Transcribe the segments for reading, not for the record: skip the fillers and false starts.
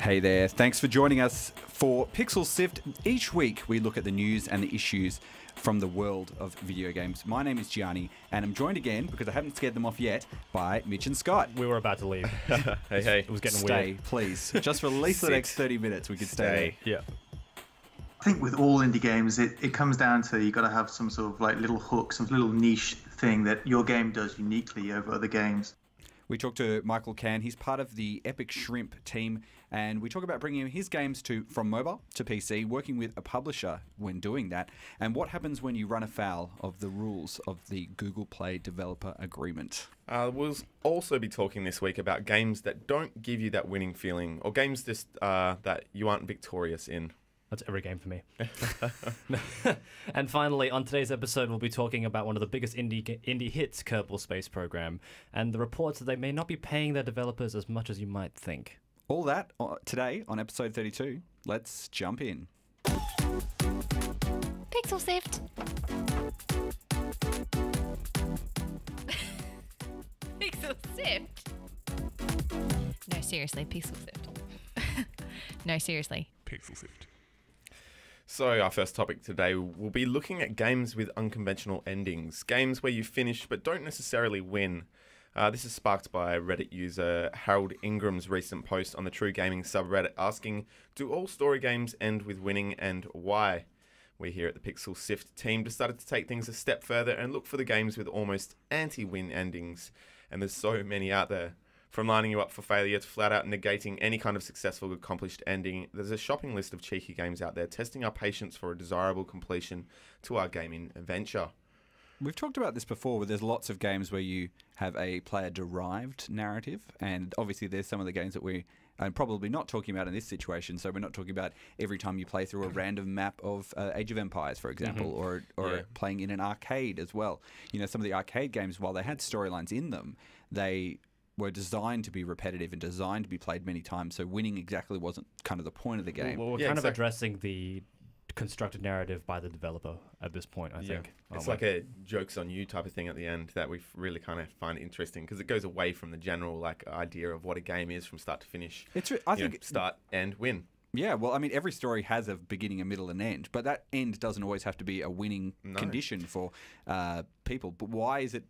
Hey there, thanks for joining us for Pixel Sift. Each week we look at the news and the issues from the world of video games. My name is Gianni, and I'm joined again, because I haven't scared them off yet, by Mitch and Scott. We were about to leave. Hey. It was getting Stay, weird. please. Just for at least the next 30 minutes we could stay there. Yeah. I think with all indie games, it comes down to you got to have some sort of like little hook, some little niche thing that your game does uniquely over other games. We talked to Michael Cann. He's part of the Epic Shrimp team, and we talk about bringing his games from mobile to PC, working with a publisher when doing that, and what happens when you run afoul of the rules of the Google Play Developer Agreement. We'll also be talking this week about games that don't give you that winning feeling, or games just that you aren't victorious in. That's every game for me. And finally, on today's episode, we'll be talking about one of the biggest indie hits, Kerbal Space Program, and the reports that they may not be paying their developers as much as you might think. All that today on episode 32. Let's jump in. Pixel Sift. Pixel Sift. No, seriously, Pixel Sift. No, seriously. Pixel Sift. So our first topic today, we'll be looking at games with unconventional endings. Games where you finish but don't necessarily win. This is sparked by Reddit user Harold Ingram's recent post on the True Gaming subreddit asking, do all story games end with winning and why? We here at the Pixel Sift team decided to take things a step further and look for the games with almost anti-win endings. And there's so many out there. From lining you up for failure to flat out negating any kind of successful accomplished ending, there's a shopping list of cheeky games out there testing our patience for a desirable completion to our gaming adventure. We've talked about this before, where there's lots of games where you have a player-derived narrative, and obviously there's some of the games that we are probably not talking about in this situation, so we're not talking about every time you play through a random map of Age of Empires, for example, or playing in an arcade as well. You know, some of the arcade games, while they had storylines in them, they were designed to be repetitive and designed to be played many times, so winning exactly wasn't kind of the point of the game. Well, we're kind of addressing the constructed narrative by the developer at this point, I think. It's like a joke's on you type of thing at the end that we really kind of find interesting, because it goes away from the general like idea of what a game is from start to finish. I think start and win. Yeah, well, I mean, every story has a beginning, a middle, and end, but that end doesn't always have to be a winning condition for people. But why is it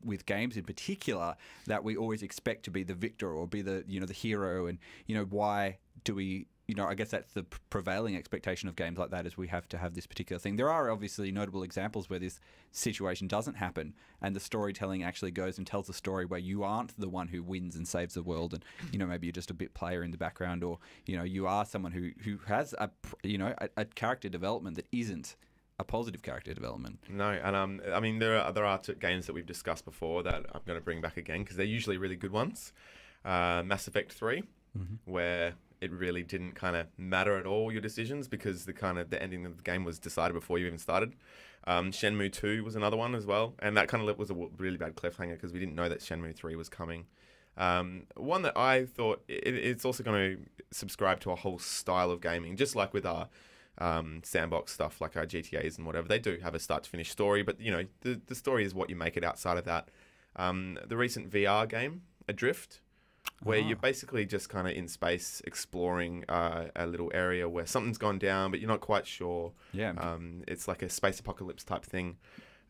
with games in particular that we always expect to be the victor or be the the hero, and why do we I guess that's the prevailing expectation of games like that, is we have to have this particular thing. There are obviously notable examples where this situation doesn't happen and the storytelling actually goes and tells a story where you aren't the one who wins and saves the world, and maybe you're just a bit player in the background, or you are someone who has a character development that isn't a positive character development. No, and I mean there are games that we've discussed before that I'm going to bring back again because they're usually really good ones. Mass Effect 3, where it really didn't kind of matter at all your decisions because the ending of the game was decided before you even started. Shenmue 2 was another one as well, and that kind of was a really bad cliffhanger because we didn't know that Shenmue 3 was coming. One that I thought it's also going to subscribe to a whole style of gaming, just like with our sandbox stuff like our GTAs and whatever. They do have a start to finish story, but the story is what you make it outside of that. The recent VR game Adrift, where you're basically just kind of in space exploring a little area where something's gone down but you're not quite sure. It's like a space apocalypse type thing.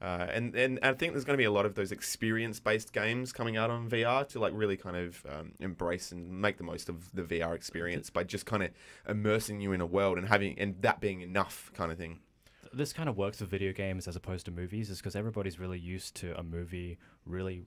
And I think there's going to be a lot of those experience-based games coming out on VR to like really kind of embrace and make the most of the VR experience by just kind of immersing you in a world and that being enough kind of thing. This kind of works with video games as opposed to movies, is because everybody's really used to a movie really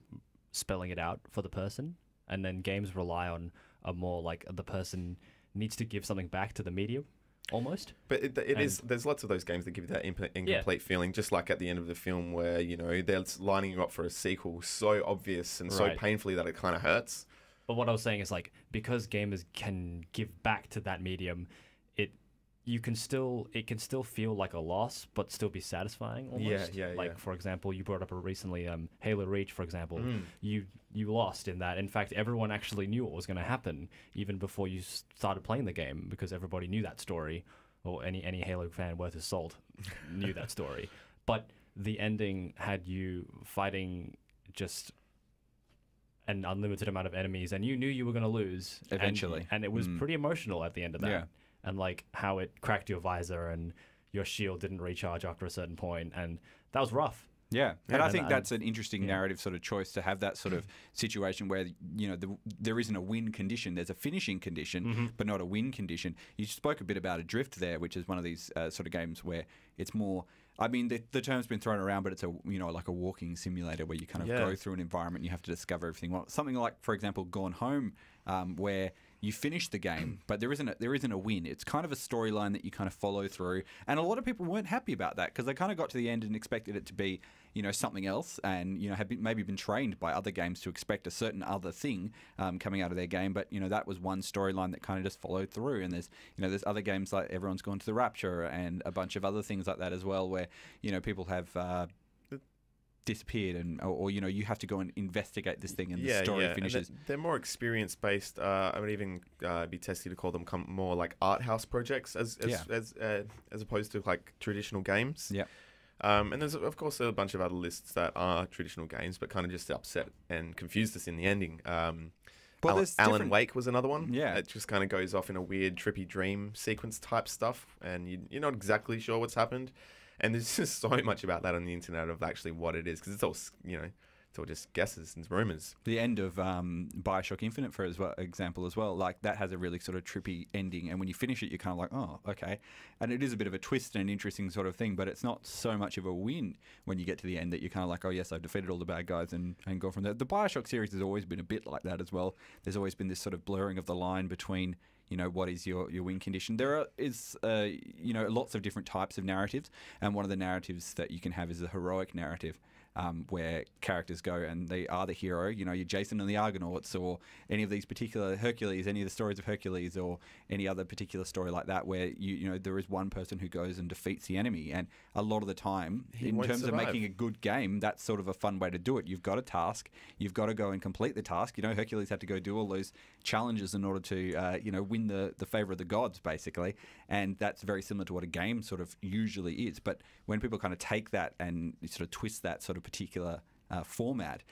spelling it out for the person, and then games rely on a more like the person needs to give something back to the medium. Almost. But there's lots of those games that give you that incomplete feeling, just like at the end of the film where, they're lining you up for a sequel so obvious and so painfully that it kind of hurts. But what I was saying is, like, because gamers can give back to that medium, it can still feel like a loss, but still be satisfying almost. Like, for example, you brought up recently Halo Reach, for example. You lost in that. In fact, everyone actually knew what was going to happen even before you started playing the game, because everybody knew that story, or any Halo fan worth his salt knew that story. But the ending had you fighting just an unlimited amount of enemies, and you knew you were going to lose eventually. And it was pretty emotional at the end of that. Yeah. And like how it cracked your visor and your shield didn't recharge after a certain point, and that was rough. Yeah, and I think that's an interesting narrative sort of choice, to have that sort of situation where, you know, there isn't a win condition. There's a finishing condition, but not a win condition. You spoke a bit about Adrift there, which is one of these sort of games where it's more. I mean, the term's been thrown around, but it's like a walking simulator where you kind of go through an environment and you have to discover everything. Well, something like, for example, Gone Home, where you finish the game, but there isn't a win. It's kind of a storyline that you kind of follow through, and a lot of people weren't happy about that, because they kind of got to the end and expected it to be, you know, something else, and had maybe been trained by other games to expect a certain other thing coming out of their game. But that was one storyline that kind of just followed through. And there's other games like Everyone's Gone to the Rapture and a bunch of other things like that as well, where people have disappeared, or you have to go and investigate this thing, and the story finishes. They're more experience based. I would even be testy to call them more like art house projects as opposed to like traditional games. Yeah. And there's of course a bunch of other lists that are traditional games, but kind of just upset and confused us in the ending. Alan Wake was another one. Yeah. It just kind of goes off in a weird, trippy dream sequence type stuff, and you're not exactly sure what's happened. And there's just so much about that on the internet of actually what it is, because it's all, it's all just guesses and rumors. The end of Bioshock Infinite, for example, as well, like that has a really sort of trippy ending, and when you finish it, you're kind of like, oh, okay. And it is a bit of a twist and an interesting sort of thing, but it's not so much of a win when you get to the end that you're kind of like, oh yes, I've defeated all the bad guys and gone from there. The Bioshock series has always been a bit like that as well. There's always been this sort of blurring of the line between what is your win condition. There is lots of different types of narratives, and one of the narratives that you can have is a heroic narrative, where characters go and they are the hero. You're Jason and the Argonauts, or any of these particular Hercules, any of the stories of Hercules, or any other particular story like that, where there is one person who goes and defeats the enemy. And a lot of the time, in terms of making a good game, that's sort of a fun way to do it. You've got a task, you've got to go and complete the task. Hercules had to go do all those challenges in order to win the favor of the gods, basically. And that's very similar to what a game sort of usually is. But when people kind of take that and sort of twist that sort of particular format,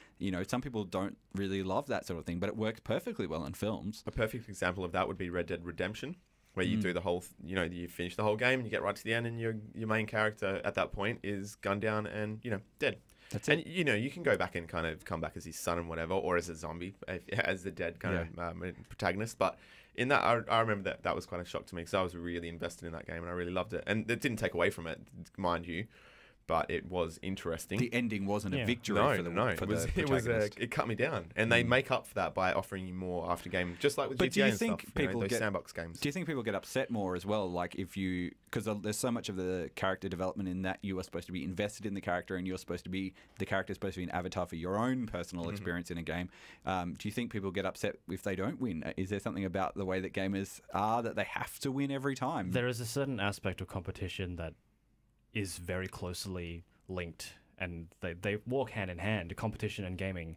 some people don't really love that sort of thing, but it works perfectly well in films. A perfect example of that would be Red Dead Redemption, where you do the whole, you finish the whole game, you get right to the end, and your main character at that point is gunned down and dead. That's it. And you can go back and kind of come back as his son and whatever, or as a zombie, as the dead kind of protagonist. But in that, I remember that was quite a shock to me, because I was really invested in that game and I really loved it. And it didn't take away from it, mind you, but it was interesting. The ending wasn't a victory for the protagonist. It cut me down, and they make up for that by offering you more after game, just like with GTA and stuff. Those sandbox games. Do you think people get upset more as well, like because there's so much of the character development in that you are supposed to be invested in the character, and the character is supposed to be an avatar for your own personal experience in a game. Do you think people get upset if they don't win? Is there something about the way that gamers are that they have to win every time? There is a certain aspect of competition that is very closely linked, and they walk hand in hand, competition and gaming.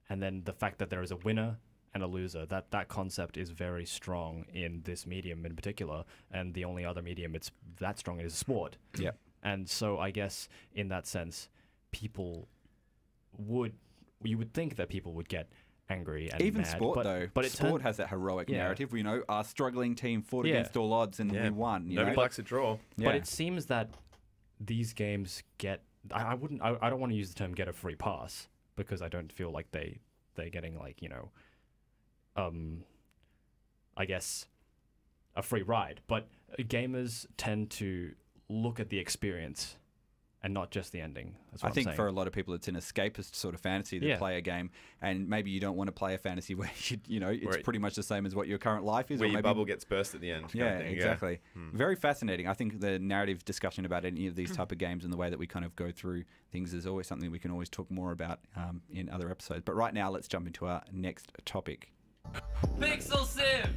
And then the fact that there is a winner and a loser, that concept is very strong in this medium in particular, and the only other medium it's that strong is sport. Yeah. And so I guess in that sense, you would think that people would get angry and even mad, sport but sport has that heroic narrative. Our struggling team fought against all odds and we won. Nobody likes a draw. But it seems that these games get, I don't want to use the term get a free pass, because I don't feel like they're getting like, I guess a free ride. But gamers tend to look at the experience and not just the ending. That's what I think I'm saying. for a lot of people, it's an escapist sort of fantasy to play a game, and maybe you don't want to play a fantasy where it's pretty much the same as what your current life is. Where or your bubble gets burst at the end. Yeah, exactly. Yeah. Very fascinating. I think the narrative discussion about any of these type of games and the way that we kind of go through things is always something we can always talk more about in other episodes. But right now, let's jump into our next topic. Pixel Civ!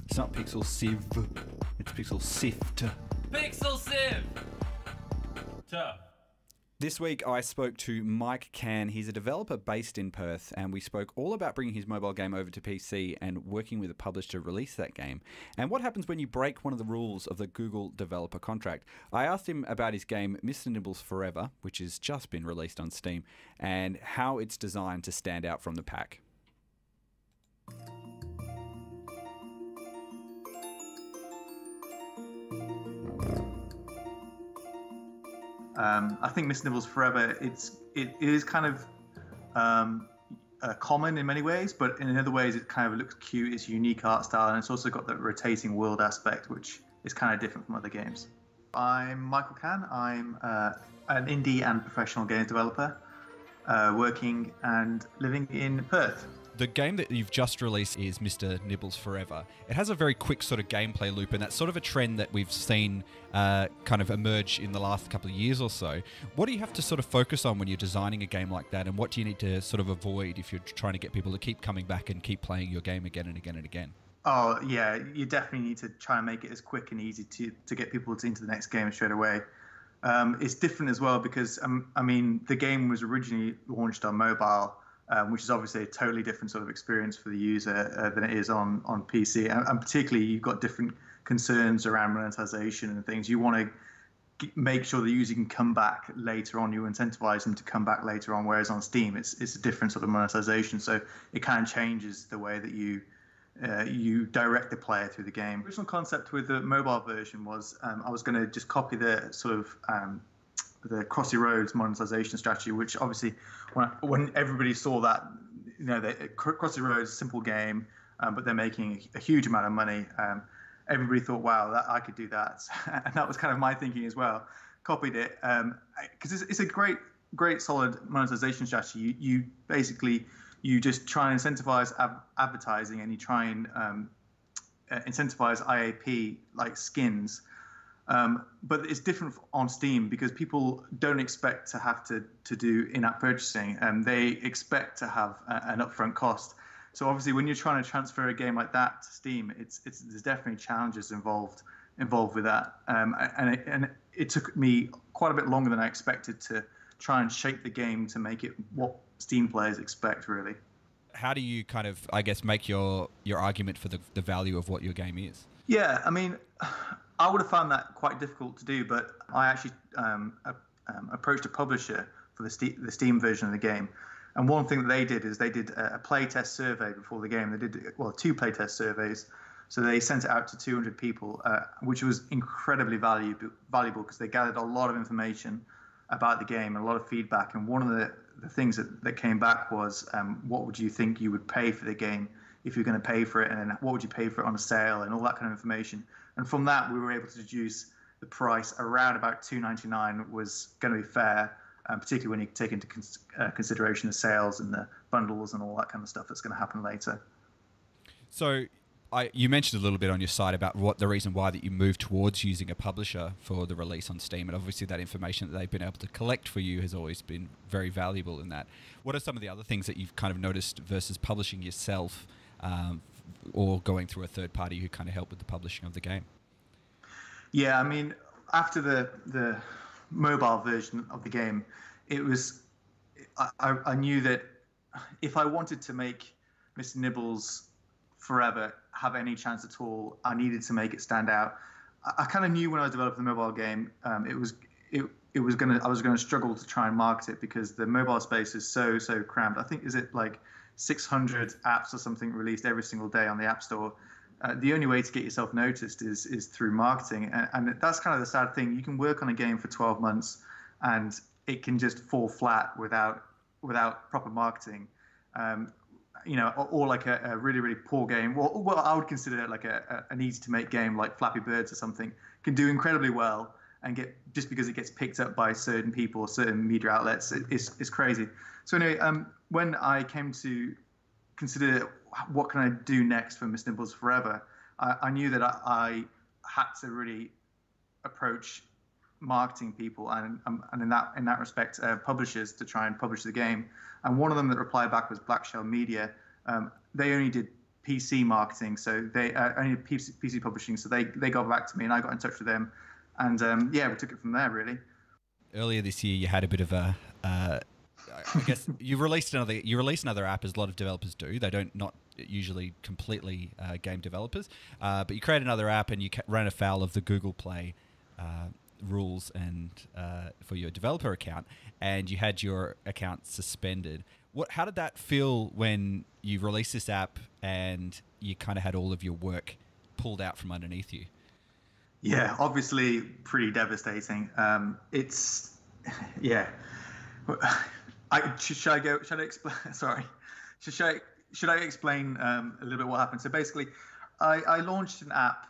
It's not Pixel Civ. Pixel Sift. Pixel Sift! This week I spoke to Mike Cann. He's a developer based in Perth, and we spoke all about bringing his mobile game over to PC and working with a publisher to release that game, and what happens when you break one of the rules of the Google developer contract. I asked him about his game Mr. Nibbles Forever, which has just been released on Steam, and how it's designed to stand out from the pack. I think Mr. Nibbles Forever, it is kind of common in many ways, but in other ways it kind of looks cute. It's a unique art style, and it's also got that rotating world aspect, which is kind of different from other games. I'm Michael Cann. I'm an indie and professional games developer, working and living in Perth. The game that you've just released is Mr. Nibbles Forever. It has a very quick sort of gameplay loop, and that's sort of a trend that we've seen kind of emerge in the last couple of years or so. What do you have to sort of focus on when you're designing a game like that, and what do you need to sort of avoid if you're trying to get people to keep coming back and keep playing your game again and again and again? Oh, yeah, you definitely need to try and make it as quick and easy to get people into the next game straight away. It's different as well because, I mean, the game was originally launched on mobile, which is obviously a totally different sort of experience for the user than it is on PC. And particularly, you've got different concerns around monetization and things. You want to make sure the user can come back later on. You incentivize them to come back later on, whereas on Steam, it's a different sort of monetization. So it kind of changes the way that you direct the player through the game. The original concept with the mobile version was I was going to just copy the sort of the Crossy Roads monetization strategy, which obviously when everybody saw that, you know, Crossy Roads, simple game, but they're making a huge amount of money. Everybody thought, wow, that I could do that. And that was kind of my thinking as well. Copied it because it's a great solid monetization strategy. You basically, you just try and incentivize advertising, and you try and incentivize IAP like skins. But it's different on Steam because people don't expect to have to do in-app purchasing, and they expect to have an upfront cost. So obviously, when you're trying to transfer a game like that to Steam, there's definitely challenges involved with that. And it took me quite a bit longer than I expected to try and shape the game to make it what Steam players expect, really. How do you kind of, I guess, make your argument for the value of what your game is? Yeah, I mean, I would have found that quite difficult to do, but I actually approached a publisher for the Steam version of the game. And one thing that they did is they did a playtest survey before the game. They did, well, 2 playtest surveys. So they sent it out to 200 people, which was incredibly valuable because they gathered a lot of information about the game and a lot of feedback. And one of the things that came back was, what would you think you would pay for the game if you're going to pay for it, and then what would you pay for it on a sale, and all that kind of information. And from that, we were able to deduce the price around about $2.99 was going to be fair, particularly when you take into consideration the sales and the bundles and all that kind of stuff that's going to happen later. So you mentioned a little bit on your site about what the reason why that you moved towards using a publisher for the release on Steam, and obviously that information that they've been able to collect for you has always been very valuable in that. What are some of the other things that you've kind of noticed versus publishing yourself, or going through a third party who kind of help with the publishing of the game? Yeah, I mean, after the mobile version of the game, it was I knew that if I wanted to make Mr. Nibbles Forever have any chance at all, I needed to make it stand out. I kind of knew when I was developing the mobile game, I was gonna struggle to try and market it because the mobile space is so crammed. I think is it like 600 apps or something released every single day on the App Store. The only way to get yourself noticed is through marketing, and that's kind of the sad thing. You can work on a game for 12 months, and it can just fall flat without proper marketing. You know, or like a really poor game. Well, I would consider it like an easy to make game like Flappy Birds or something. Can do incredibly well and get just because it gets picked up by certain people or certain media outlets. It's crazy. So anyway, when I came to consider what can I do next for Mr. Nibbles Forever, I knew that I had to really approach marketing people and in that respect, publishers to try and publish the game. And one of them that replied back was Black Shell Media. They only did PC marketing, so they only PC publishing. So they got back to me, and I got in touch with them, and yeah, we took it from there really. Earlier this year, you had a bit of a. I guess you released another app, as a lot of developers do. They don't not usually completely game developers, but you create another app and you ran afoul of the Google Play rules and for your developer account, and you had your account suspended. How did that feel when you released this app and you kind of had all of your work pulled out from underneath you? Yeah, obviously pretty devastating. It's yeah. Should I explain? Sorry. Should I explain a little bit what happened? So basically, I launched an app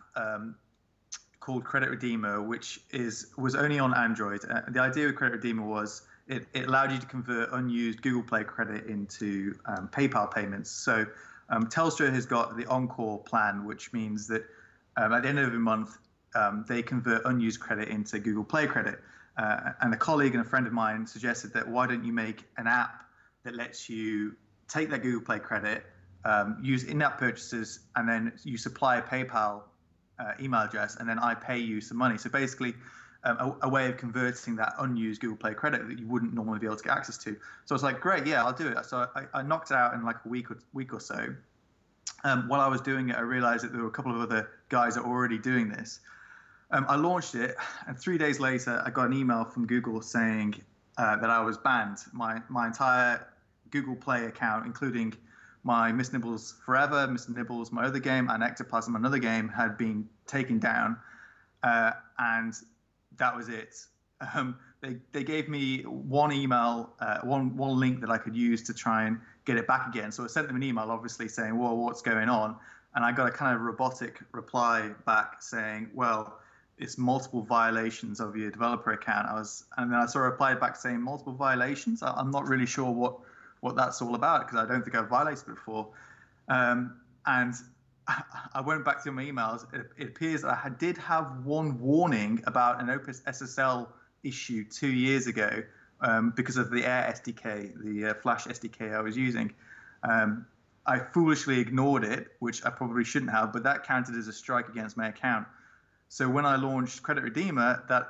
called Credit Redeemer, which was only on Android. The idea with Credit Redeemer was it allowed you to convert unused Google Play credit into PayPal payments. So Telstra has got the Encore plan, which means that at the end of every month, they convert unused credit into Google Play credit. And a colleague and a friend of mine suggested that why don't you make an app that lets you take that Google Play credit, use in-app purchases, and then you supply a PayPal email address, and then I pay you some money. So basically, a way of converting that unused Google Play credit that you wouldn't normally be able to get access to. So I was like, great, yeah, I'll do it. So I knocked it out in like a week or so. While I was doing it, I realized that there were a couple of other guys that were already doing this. I launched it, and 3 days later, I got an email from Google saying that I was banned. My entire Google Play account, including my Miss Nibbles Forever, Miss Nibbles, my other game, and Ectoplasm, another game, had been taken down, and that was it. They gave me one email, one link that I could use to try and get it back again. So I sent them an email, obviously saying, "Whoa, what's going on?" And I got a kind of robotic reply back saying, "Well, it's multiple violations of your developer account." And then I saw a reply back saying, "Multiple violations? I'm not really sure what that's all about, because I don't think I've violated it before." And I went back to my emails. It appears that I did have one warning about an Opus SSL issue 2 years ago because of the Air SDK, the Flash SDK I was using. I foolishly ignored it, which I probably shouldn't have, but that counted as a strike against my account. So when I launched Credit Redeemer, that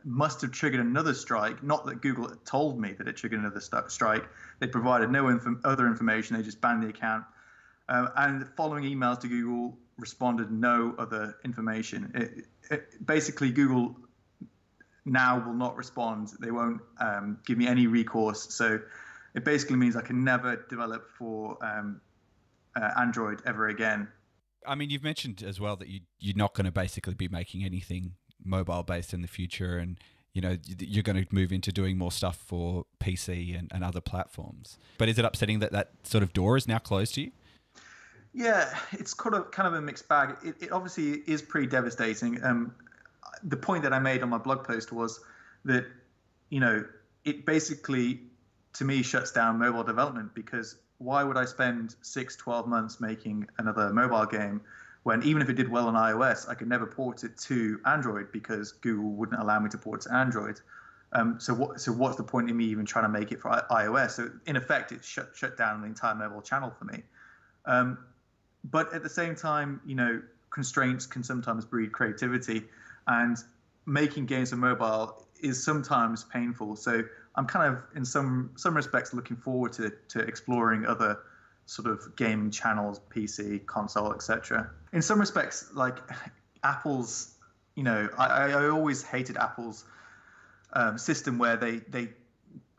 must have triggered another strike. Not that Google told me that it triggered another strike. They provided no other information. They just banned the account. And following emails to Google responded no other information. Basically, Google now will not respond. They won't give me any recourse. So it basically means I can never develop for Android ever again. I mean, you've mentioned as well that you're not going to basically be making anything mobile-based in the future, and you're going to move into doing more stuff for PC and other platforms. But is it upsetting that sort of door is now closed to you? Yeah, it's kind of a mixed bag. It obviously is pretty devastating. The point that I made on my blog post was that, it basically, to me, shuts down mobile development, because why would I spend 6-12 months making another mobile game when, even if it did well on iOS, I could never port it to Android because Google wouldn't allow me to port it to Android. So what's the point in me even trying to make it for iOS? So in effect, it shut down the entire mobile channel for me. But at the same time, constraints can sometimes breed creativity, and making games for mobile is sometimes painful. So I'm kind of, in some respects, looking forward to exploring other sort of gaming channels, PC, console, etc. In some respects, like Apple's, I always hated Apple's system where they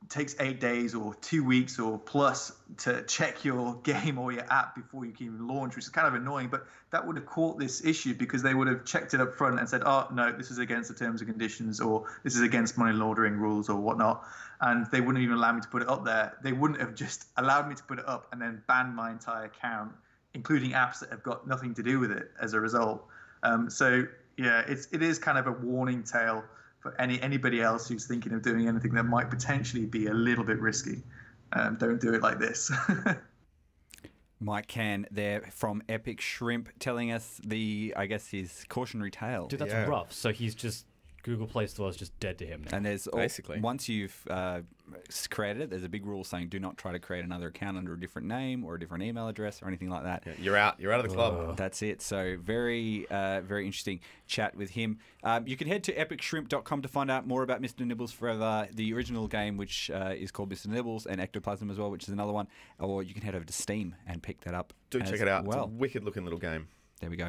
takes 8 days or 2 weeks or plus to check your game or your app before you can even launch, which is kind of annoying. But that would have caught this issue, because they would have checked it up front and said, "Oh no, this is against the terms and conditions," or "This is against money laundering rules," or whatnot. And they wouldn't even allow me to put it up there. They wouldn't have just allowed me to put it up and then banned my entire account, including apps that have got nothing to do with it as a result. So yeah, it is kind of a warning tale for anybody else who's thinking of doing anything that might potentially be a little bit risky. Don't do it like this. Mike Cann there from Epic Shrimp telling us his cautionary tale. Dude, that's rough. So he's just Google Play Store is just dead to him now. And there's Basically. once you've created it, there's a big rule saying do not try to create another account under a different name or a different email address or anything like that. Yeah, you're out of the club. That's it. So very interesting chat with him. You can head to epicshrimp.com to find out more about Mr. Nibbles Forever, the original game, which is called Mr. Nibbles, and Ectoplasm as well, which is another one. Or you can head over to Steam and pick that up. Do check it out. Well, It's a wicked looking little game. there we go.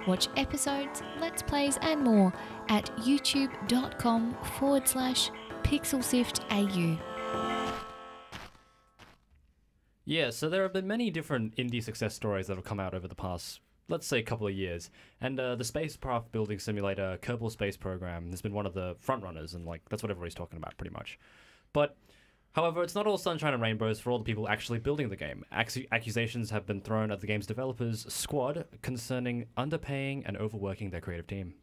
Watch episodes, Let's Plays, and more at youtube.com/PixelSiftAU. Yeah, so there have been many different indie success stories that have come out over the past, let's say, couple of years. And the spacecraft building simulator, Kerbal Space Program, has been one of the front runners, and that's what everybody's talking about, pretty much. But however, it's not all sunshine and rainbows for all the people actually building the game. Accusations have been thrown at the game's developers squad concerning underpaying and overworking their creative team.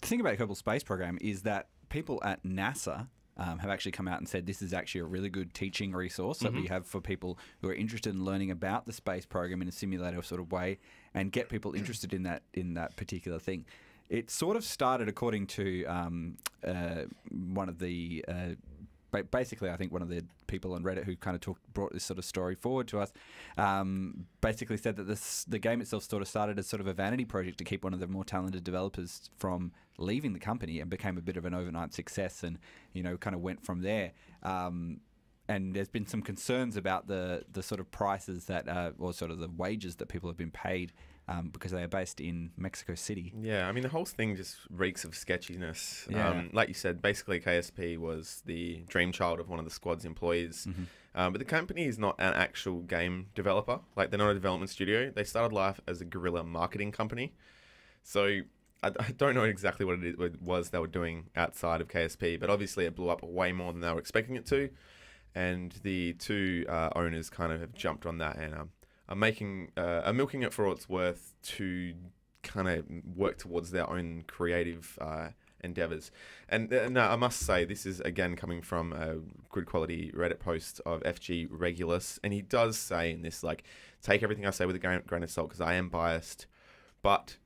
The thing about Kerbal Space Program is that people at NASA have actually come out and said this is actually a really good teaching resource that we have for people who are interested in learning about the space program in a simulator sort of way and get people interested in that particular thing. It sort of started, according to one of the basically, I think one of the people on Reddit who kind of brought this sort of story forward to us, basically said that the game itself sort of started as sort of a vanity project to keep one of the more talented developers from leaving the company, and became a bit of an overnight success, and kind of went from there. And there's been some concerns about the sort of prices that, or sort of the wages that people have been paid. Because they are based in Mexico City. Yeah, I mean, the whole thing just reeks of sketchiness. Yeah. Like you said, basically KSP was the dream child of one of the squad's employees. But the company is not an actual game developer. Like, they're not a development studio. They started life as a guerrilla marketing company. So I don't know exactly what it was they were doing outside of KSP, but obviously it blew up way more than they were expecting it to. And the two owners kind of have jumped on that and are milking it for all it's worth to kind of work towards their own creative endeavors. And no, I must say, this is again coming from a good quality Reddit post of FG Regulus, and he does say in this, like, take everything I say with a grain of salt because I am biased, but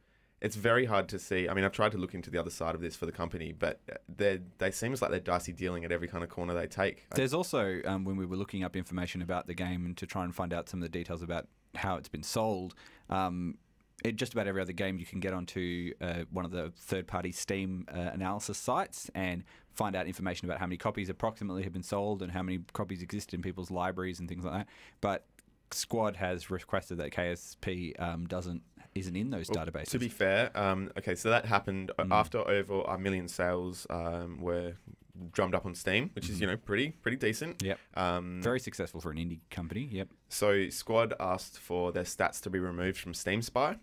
it's very hard to see. I mean, I've tried to look into the other side of this for the company, but they seems like they're dicey dealing at every kind of corner they take. There's also, when we were looking up information about the game and to try and find out some of the details about how it's been sold, just about every other game you can get onto one of the third-party Steam analysis sites and find out information about how many copies approximately have been sold and how many copies exist in people's libraries and things like that. But Squad has requested that KSP isn't in those databases. To be fair, okay, so that happened after over 1 million sales were drummed up on Steam, which is pretty decent. Yep. Very successful for an indie company. Yep. So Squad asked for their stats to be removed from Steam Spy.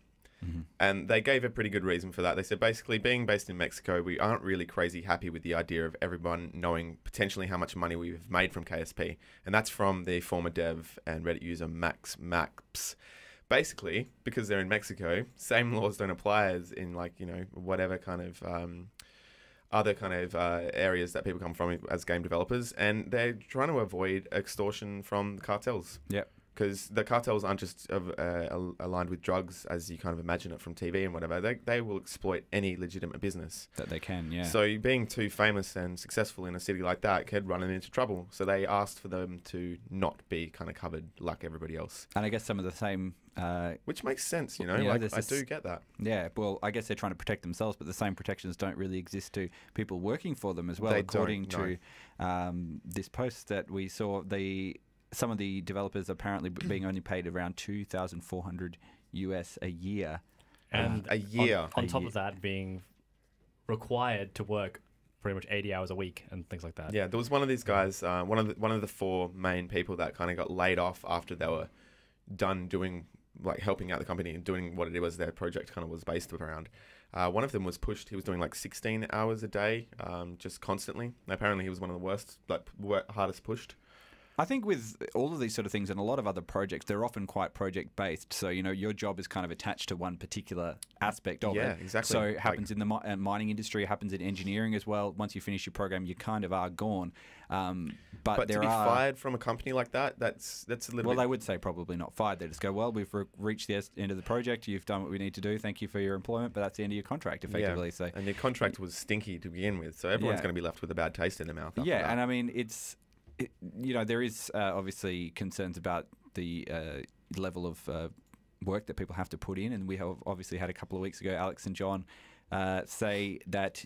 And they gave a pretty good reason for that. They said, basically, being based in Mexico, we aren't really crazy happy with the idea of everyone knowing potentially how much money we've made from KSP. And that's from the former dev and Reddit user Max Maps. Basically, because they're in Mexico, same laws don't apply as in, like, whatever kind of other kind of areas that people come from as game developers. And they're trying to avoid extortion from cartels. Yep. Because the cartels aren't just aligned with drugs as you kind of imagine it from TV and whatever. They will exploit any legitimate business That they can, yeah. So being too famous and successful in a city like that could run them into trouble. So they asked for them to not be kind of covered like everybody else. And I guess some of the same... which makes sense, Yeah, like, I do get that. Yeah, well, I guess they're trying to protect themselves, but the same protections don't really exist to people working for them as well. They According don't, to this post that we saw, some of the developers apparently being only paid around $2,400 US a year. And a year. On top of that, being required to work pretty much 80 hours a week and things like that. Yeah, there was one of these guys, one of the four main people that kind of got laid off after they were done doing, like, helping out the company and doing what it was their project kind of was based around. One of them was pushed. He was doing like 16 hours a day, just constantly. And apparently he was one of the worst, like, hardest pushed. I think with all of these sort of things and a lot of other projects, they're often quite project-based. So, your job is kind of attached to one particular aspect of it. Yeah, exactly. So it happens in the mining industry, it happens in engineering as well. Once you finish your program, you kind of are gone. But to be fired from a company like that, that's a little bit... Well, they would say probably not fired. They just go, well, we've reached the end of the project. You've done what we need to do. Thank you for your employment. But that's the end of your contract, effectively. Yeah. And your contract was stinky to begin with. So everyone's going to be left with a bad taste in their mouth. After that. And I mean, there is obviously concerns about the level of work that people have to put in, and we have obviously had a couple of weeks ago, Alex and John say that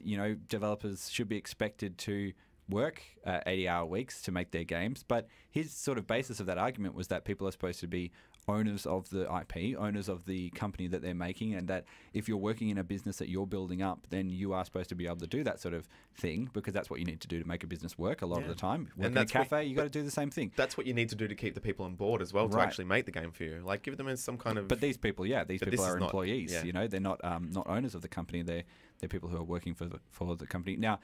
developers should be expected to work 80-hour weeks to make their games. But his sort of basis of that argument was that people are supposed to be owners of the IP, owners of the company that they're making, and that if you're working in a business that you're building up, then you are supposed to be able to do that sort of thing, because that's what you need to do to make a business work a lot of the time. Work in a cafe, you got to do the same thing. That's what you need to do to keep the people on board as well, to actually make the game for you. Like, give them some kind of... But these people, these people are employees. Yeah. They're not owners of the company. They're people who are working for the company. Now,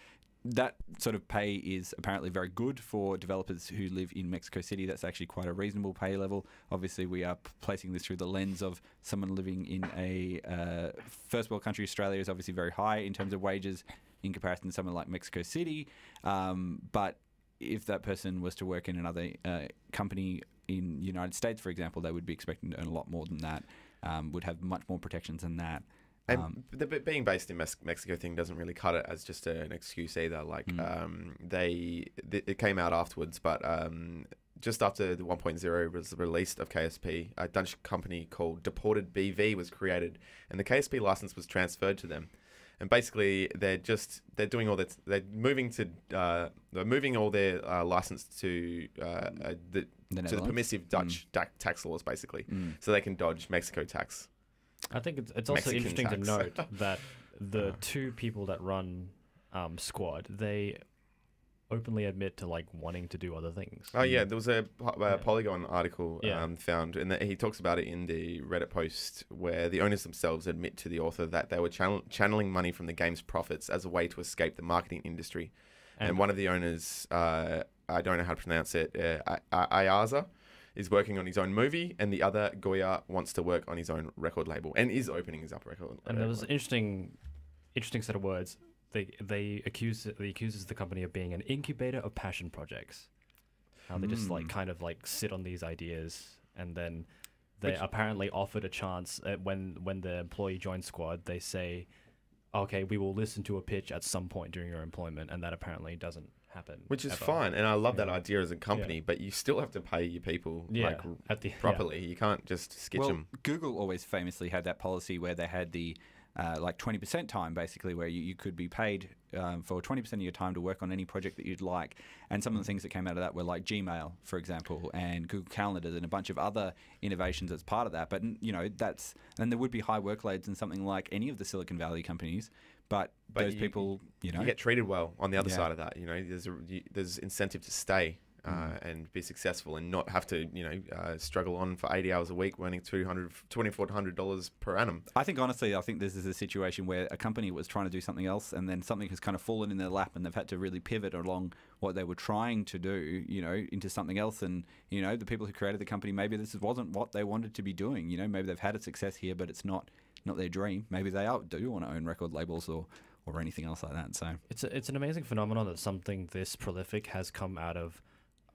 that sort of pay is apparently very good for developers who live in Mexico City. That's actually quite a reasonable pay level. Obviously, we are placing this through the lens of someone living in a first world country. Australia is obviously very high in terms of wages in comparison to someone like Mexico City. But if that person was to work in another company in the United States, for example, they would be expecting to earn a lot more than that, would have much more protections than that. And the being based in Mexico thing doesn't really cut it as just an excuse either. Like, it came out afterwards, but just after the 1.0 was released of KSP, a Dutch company called Deported BV was created, and the KSP license was transferred to them. And basically, they're doing all that. They're moving all their license to the permissive Dutch tax laws, basically, so they can dodge Mexico tax. I think it's also Mexican interesting tax. to note that the two people that run Squad, they openly admit to wanting to do other things. Oh yeah, there was a Polygon article found, and he talks about it in the Reddit post, where the owners themselves admit to the author that they were channeling money from the game's profits as a way to escape the marketing industry. And one of the owners, I don't know how to pronounce it, Ayaza, is working on his own movie, and the other, Goya, wants to work on his own record label and is opening his up record. And there was an interesting set of words. They accuses the company of being an incubator of passion projects. How they just kind of sit on these ideas, and then they apparently offered a chance when the employee joins Squad. They say, "Okay, we will listen to a pitch at some point during your employment," and that apparently doesn't happen. Which is fine, and I love that idea as a company, but you still have to pay your people properly. You can't just skitch them. Google always famously had that policy where they had the 20% time, basically, where you could be paid for 20% of your time to work on any project that you'd like. And some of the things that came out of that were like Gmail, for example, and Google Calendar, and a bunch of other innovations as part of that. But and there would be high workloads in something like any of the Silicon Valley companies. But those people, you get treated well on the other side of that. There's incentive to stay and be successful, and not have to struggle on for 80 hours a week, earning $2,400 per annum. I think this is a situation where a company was trying to do something else, and then something has kind of fallen in their lap, and they've had to really pivot along what they were trying to do, into something else. And the people who created the company, maybe this wasn't what they wanted to be doing. Maybe they've had a success here, but it's not their dream. Maybe they do want to own record labels or anything else like that. So it's an amazing phenomenon that something this prolific has come out of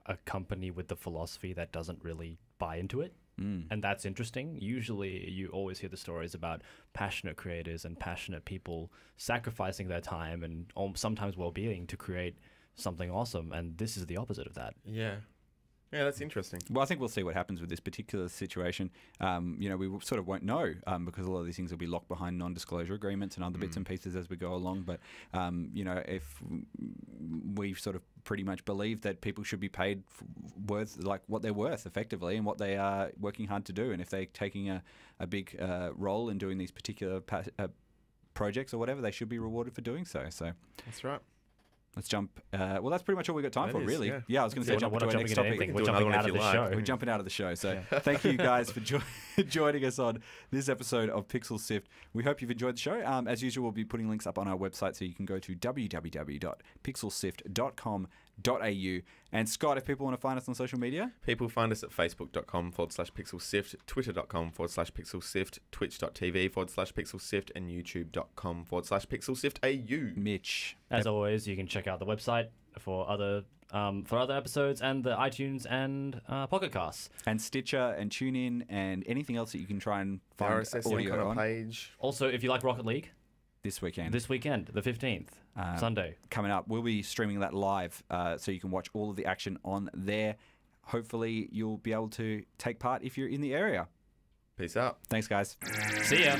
a company with the philosophy that doesn't really buy into it. And that's interesting. Usually you always hear the stories about passionate creators and passionate people sacrificing their time and sometimes well-being to create something awesome, and this is the opposite of that. Yeah, that's interesting. Well, I think we'll see what happens with this particular situation. We sort of won't know because a lot of these things will be locked behind non-disclosure agreements and other bits and pieces as we go along. But, if we sort of pretty much believe that people should be paid worth what they're worth effectively and what they are working hard to do. And if they're taking a big role in doing these particular projects or whatever, they should be rewarded for doing so. So that's right. Let's jump. Well, that's pretty much all we got time for, really. Yeah, I was going to say jump to our next topic. We're jumping out of the show. We're jumping out of the show. So thank you guys for joining us on this episode of Pixel Sift. We hope you've enjoyed the show. As usual, we'll be putting links up on our website, so you can go to www.pixelsift.com And Scott, if people want to find us on social media? People find us at facebook.com/pixelsift, twitter.com/pixelsift, twitch.tv/pixelsift, and youtube.com/pixelsiftau. Mitch. As always, you can check out the website for other episodes and the iTunes and Pocket Casts. And Stitcher and TuneIn and anything else that you can try and find RSS audio kind of on. page. Also, if you like Rocket League, This weekend, the 15th, Sunday. Coming up. We'll be streaming that live so you can watch all of the action on there. Hopefully, you'll be able to take part if you're in the area. Peace out. Thanks, guys. See ya.